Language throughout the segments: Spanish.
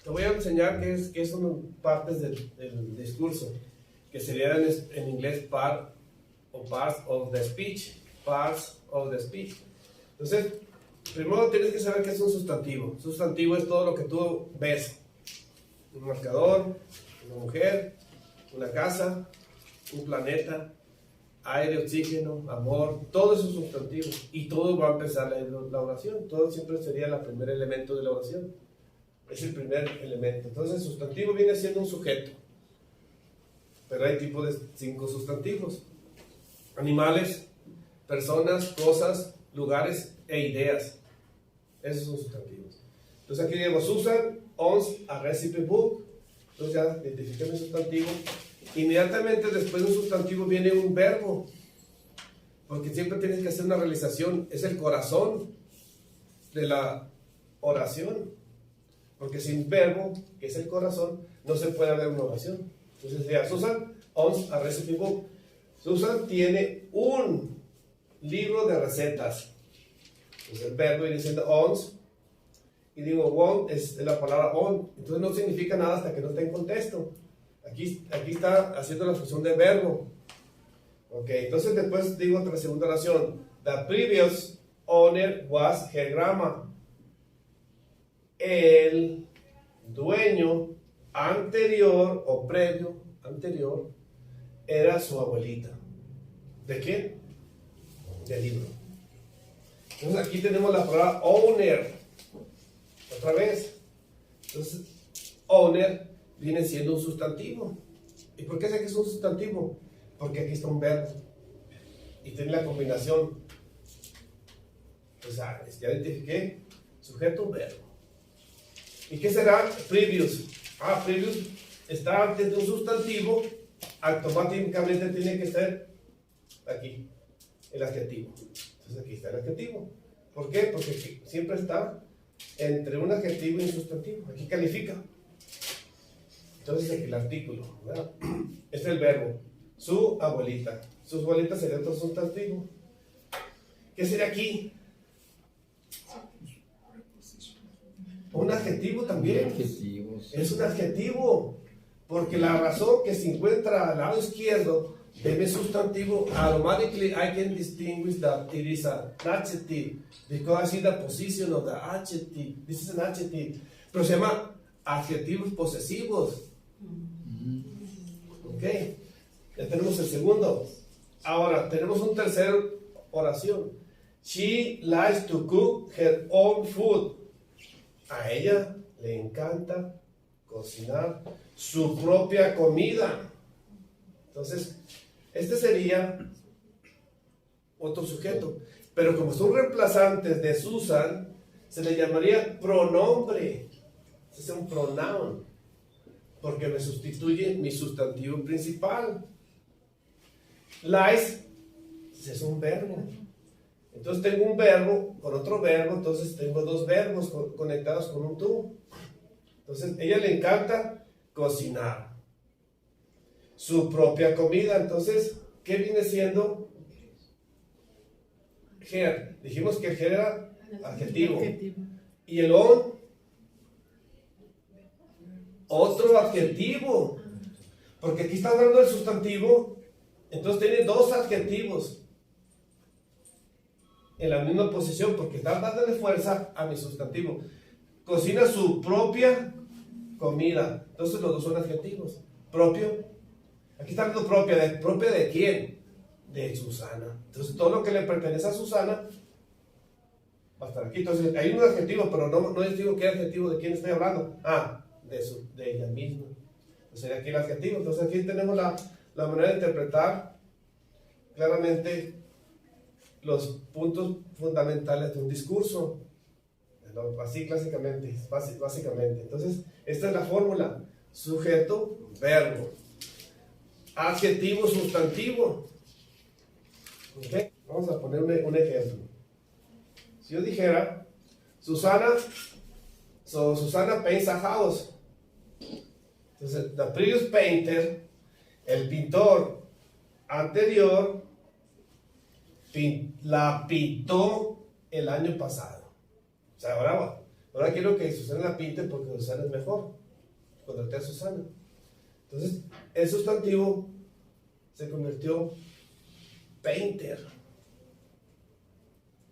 Te voy a enseñar qué son partes del discurso, que serían en inglés part o parts of the speech. Parts of the speech. Entonces, primero tienes que saber qué es un sustantivo. Sustantivo es todo lo que tú ves. Un marcador, una mujer, una casa, un planeta, aire, oxígeno, amor, todo eso es sustantivo. Y todo va a empezar la oración. Todo siempre sería el primer elemento de la oración. Es el primer elemento. Entonces, sustantivo viene siendo un sujeto. Pero hay tipo de 5 sustantivos: animales, personas, cosas, lugares e ideas. Esos son sustantivos. Entonces aquí digo, Susan owns a recipe book. Entonces ya identifiqué mi sustantivo. Inmediatamente después de un sustantivo viene un verbo, porque siempre tienes que hacer una realización. Es el corazón de la oración, porque sin verbo, que es el corazón, no se puede haber una oración. Entonces sería, Susan owns a recipe book. Susan tiene un libro de recetas. Entonces el verbo viene siendo owns, y digo, own es la palabra own, entonces no significa nada hasta que no esté en contexto. Aquí está haciendo la función de verbo. Ok, entonces después digo otra segunda oración. The previous owner was her grandma. El dueño anterior o previo, anterior, era su abuelita. ¿De qué? Del libro. Entonces aquí tenemos la palabra owner. Otra vez. Entonces, owner viene siendo un sustantivo. ¿Y por qué sé que es un sustantivo? Porque aquí está un verbo. Y tiene la combinación. O sea, ya identifiqué sujeto, verbo. ¿Y qué será previous? Previous está antes de un sustantivo. Automáticamente tiene que estar aquí, el adjetivo. Entonces aquí está el adjetivo. ¿Por qué? Porque siempre está entre un adjetivo y un sustantivo. Aquí califica. Entonces aquí el artículo, ¿verdad? Este es el verbo. Su abuelita. Su abuelita sería otro sustantivo. ¿Qué sería aquí? Un adjetivo también. Es un adjetivo. Porque la razón que se encuentra al lado izquierdo de mi sustantivo, automatically I can distinguish that it is an adjective because I see the position of the adjective. This is an adjective. Pero se llama adjetivos posesivos. Ok. Ya tenemos el segundo. Ahora tenemos un tercer oración. She likes to cook her own food. A ella le encanta cocinar su propia comida. Entonces, este sería otro sujeto. Pero como son reemplazantes de Susan, se le llamaría pronombre. Es un pronoun, porque me sustituye mi sustantivo principal. Likes es un verbo. Entonces tengo un verbo con otro verbo, entonces tengo dos verbos conectados con un tú. Entonces, a ella le encanta cocinar su propia comida. Entonces, ¿qué viene siendo her? Dijimos que her era adjetivo. Y el on, otro adjetivo. Porque aquí está hablando del sustantivo, entonces tiene dos adjetivos en la misma posición, porque está dándole fuerza a mi sustantivo. Cocina su propia comida. Entonces los dos son adjetivos. Propio. Aquí está hablando propia. ¿Propia de quién? De Susana. Entonces todo lo que le pertenece a Susana va a estar aquí. Entonces hay un adjetivo, pero no les digo qué adjetivo, de quién estoy hablando. De ella misma. Entonces sería aquí el adjetivo. Entonces aquí tenemos la manera de interpretar claramente los puntos fundamentales de un discurso. Así clásicamente, básicamente. Entonces, esta es la fórmula: sujeto, verbo, adjetivo, sustantivo. ¿Okay? Vamos a poner un ejemplo. Si yo dijera, Susana paints a house. Entonces, the previous painter, el pintor anterior, la pintó el año pasado. O sea, ahora Ahora quiero que Susana la pinte porque Susana es mejor. Contraté a Susana. Entonces, el sustantivo se convirtió painter.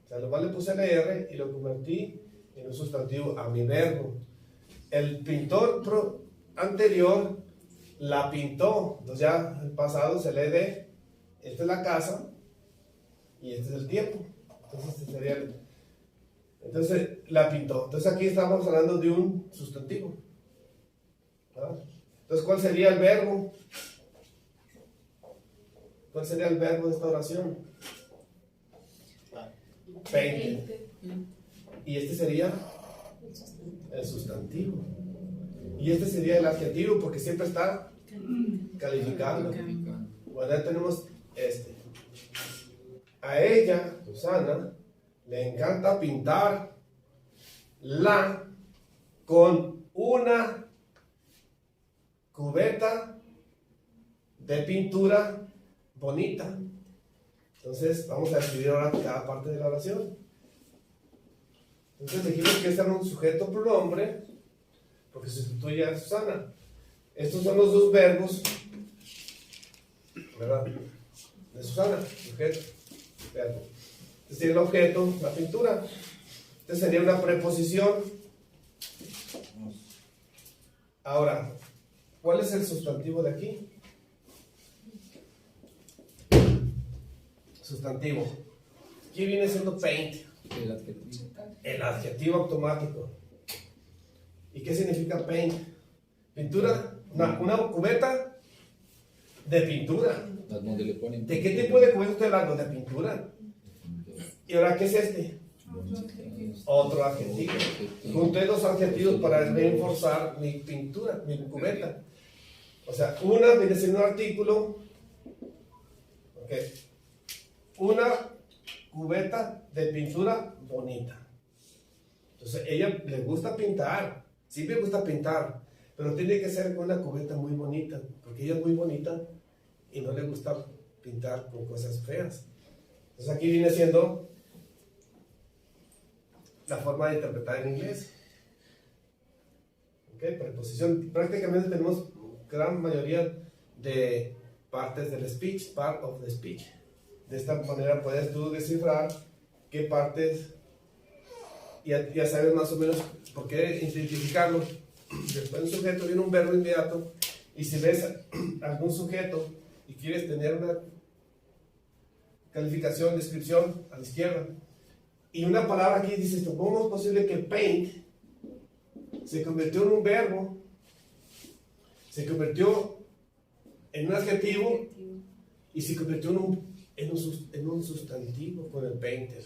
O sea, nomás le puse la R y lo convertí en un sustantivo a mi verbo. El pintor anterior la pintó. Entonces ya el pasado se lee de, esta es la casa y este es el tiempo. Entonces este sería entonces la pintó. Entonces aquí estamos hablando de un sustantivo. ¿Verdad? Entonces, ¿cuál sería el verbo? ¿Cuál sería el verbo de esta oración? Painted. Y este sería el sustantivo. Y este sería el adjetivo porque siempre está calificando. Bueno, ya tenemos este. A ella, Susana, le encanta pintar con una cubeta de pintura bonita. Entonces, vamos a escribir ahora cada parte de la oración. Entonces, dijimos que este era un sujeto pronombre, porque se sustituye a Susana. Estos son los dos verbos, ¿verdad? De Susana, sujeto, verbo. Este sería el objeto, la pintura. Este sería una preposición. Ahora, ¿cuál es el sustantivo de aquí? Sustantivo. Aquí viene siendo paint. El adjetivo. El adjetivo automático. ¿Y qué significa paint? Pintura. Una cubeta de pintura. Donde le ponen ¿De qué tipo de cubeta estoy hablando? De pintura. ¿Y ahora qué es este? Otro adjetivo. Junté dos adjetivos para reforzar mi pintura, mi cubeta. O sea, una viene siendo un artículo. Ok. Una cubeta de pintura bonita. Entonces, ella le gusta pintar. Sí me gusta pintar. Pero tiene que ser una cubeta muy bonita. Porque ella es muy bonita y no le gusta pintar con cosas feas. Entonces, aquí viene siendo la forma de interpretar en inglés. Ok, preposición. Prácticamente tenemos gran mayoría de partes del speech, part of the speech. De esta manera puedes tú descifrar qué partes, ya sabes más o menos por qué identificarlo. Después de un sujeto viene un verbo inmediato, y si ves algún sujeto y quieres tener una calificación, descripción a la izquierda, y una palabra aquí dices, ¿cómo es posible que paint se convirtió en un verbo, se convirtió en un adjetivo y se convirtió en un sustantivo con el painter?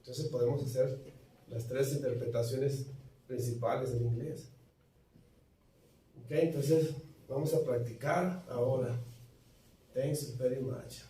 Entonces podemos hacer las tres interpretaciones principales del inglés. Ok, entonces vamos a practicar ahora. Thanks very much.